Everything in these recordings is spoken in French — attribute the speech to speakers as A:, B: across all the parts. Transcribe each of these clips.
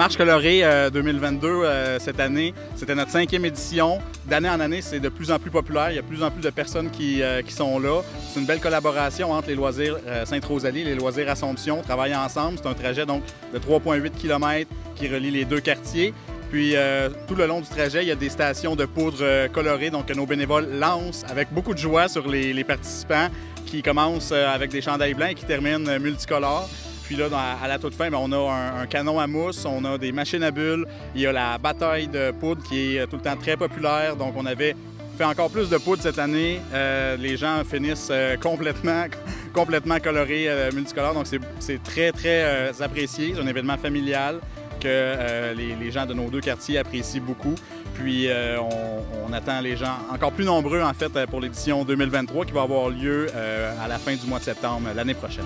A: Marche colorée 2022, cette année, c'était notre 5e édition. D'année en année, c'est de plus en plus populaire. Il y a de plus en plus de personnes qui sont là. C'est une belle collaboration entre les loisirs Sainte-Rosalie et les loisirs Assomption. On travaille ensemble. C'est un trajet donc, de 3,8 km qui relie les deux quartiers. Puis tout le long du trajet, il y a des stations de poudre colorée donc, que nos bénévoles lancent avec beaucoup de joie sur les participants qui commencent avec des chandails blancs et qui terminent multicolores. Puis là, à la toute fin, on a un canon à mousse, on a des machines à bulles, il y a la bataille de poudre qui est tout le temps très populaire. Donc on avait fait encore plus de poudre cette année. Les gens finissent complètement colorés, multicolores. Donc c'est très, très apprécié. C'est un événement familial que les gens de nos deux quartiers apprécient beaucoup. Puis on attend les gens encore plus nombreux en fait pour l'édition 2023 qui va avoir lieu à la fin du mois de septembre l'année prochaine.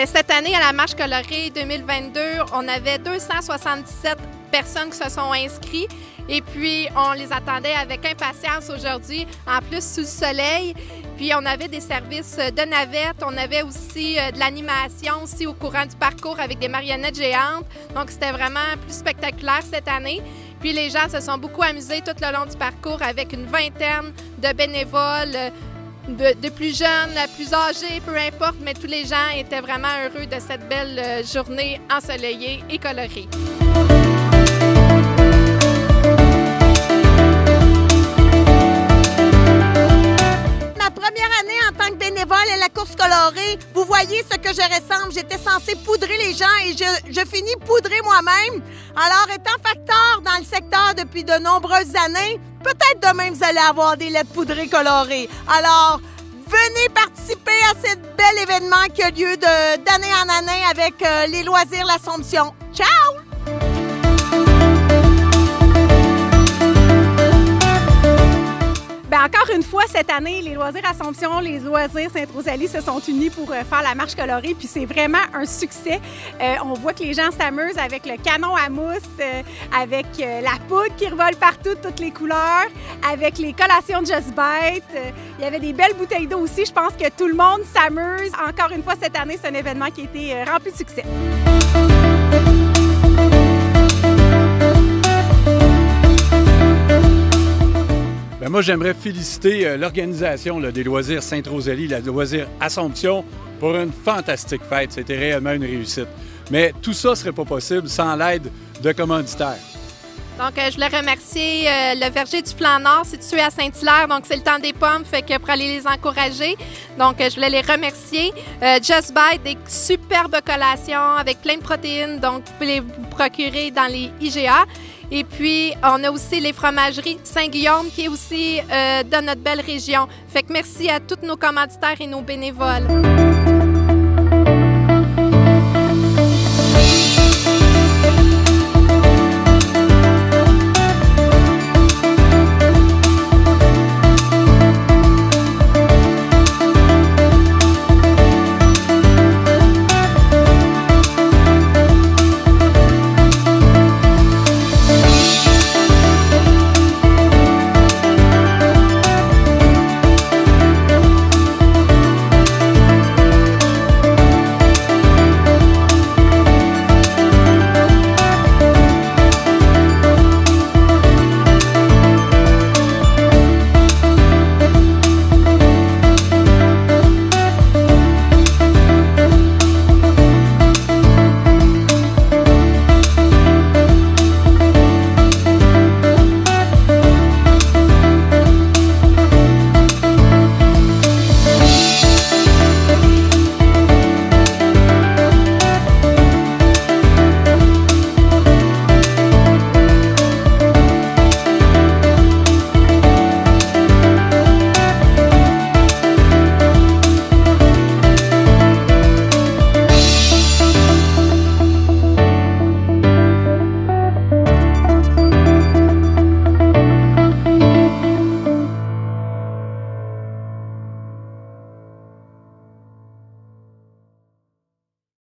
B: Cette année, à la Marche colorée 2022, on avait 277 personnes qui se sont inscrites et puis on les attendait avec impatience aujourd'hui, en plus sous le soleil. Puis on avait des services de navette, on avait aussi de l'animation aussi au courant du parcours avec des marionnettes géantes. Donc c'était vraiment plus spectaculaire cette année. Puis les gens se sont beaucoup amusés tout le long du parcours avec une vingtaine de bénévoles, de plus jeunes, plus âgés, peu importe, mais tous les gens étaient vraiment heureux de cette belle journée ensoleillée et colorée.
C: Ma première année en tant que bénévole à la course colorée, vous voyez ce que je ressemble. J'étais censée poudrer les gens et je finis poudrer moi-même. Alors, étant facteur dans le secteur depuis de nombreuses années, peut-être demain vous allez avoir des lettres poudrées colorées. Alors, venez participer à ce bel événement qui a lieu d'année en année avec les loisirs L'Assomption. Ciao!
D: Encore une fois, cette année, les loisirs Assomption, les loisirs Sainte-Rosalie se sont unis pour faire la marche colorée, puis c'est vraiment un succès. On voit que les gens s'amusent avec le canon à mousse, avec la poudre qui revole partout de toutes les couleurs, avec les collations de Just Bite. Il y avait des belles bouteilles d'eau aussi. Je pense que tout le monde s'amuse. Encore une fois, cette année, c'est un événement qui a été rempli de succès.
E: Moi, j'aimerais féliciter l'organisation des loisirs Sainte-Rosalie, la loisirs Assomption, pour une fantastique fête. C'était réellement une réussite. Mais tout ça ne serait pas possible sans l'aide de commanditaires.
B: Donc, je voulais remercier le verger du Flanc Nord, situé à Saint-Hilaire. Donc, c'est le temps des pommes, fait que pour aller les encourager. Donc, je voulais les remercier. Just Bite, des superbes collations avec plein de protéines. Donc, vous pouvez les procurer dans les IGA. Et puis, on a aussi les fromageries Saint-Guillaume qui est aussi dans notre belle région. Fait que merci à tous nos commanditaires et nos bénévoles.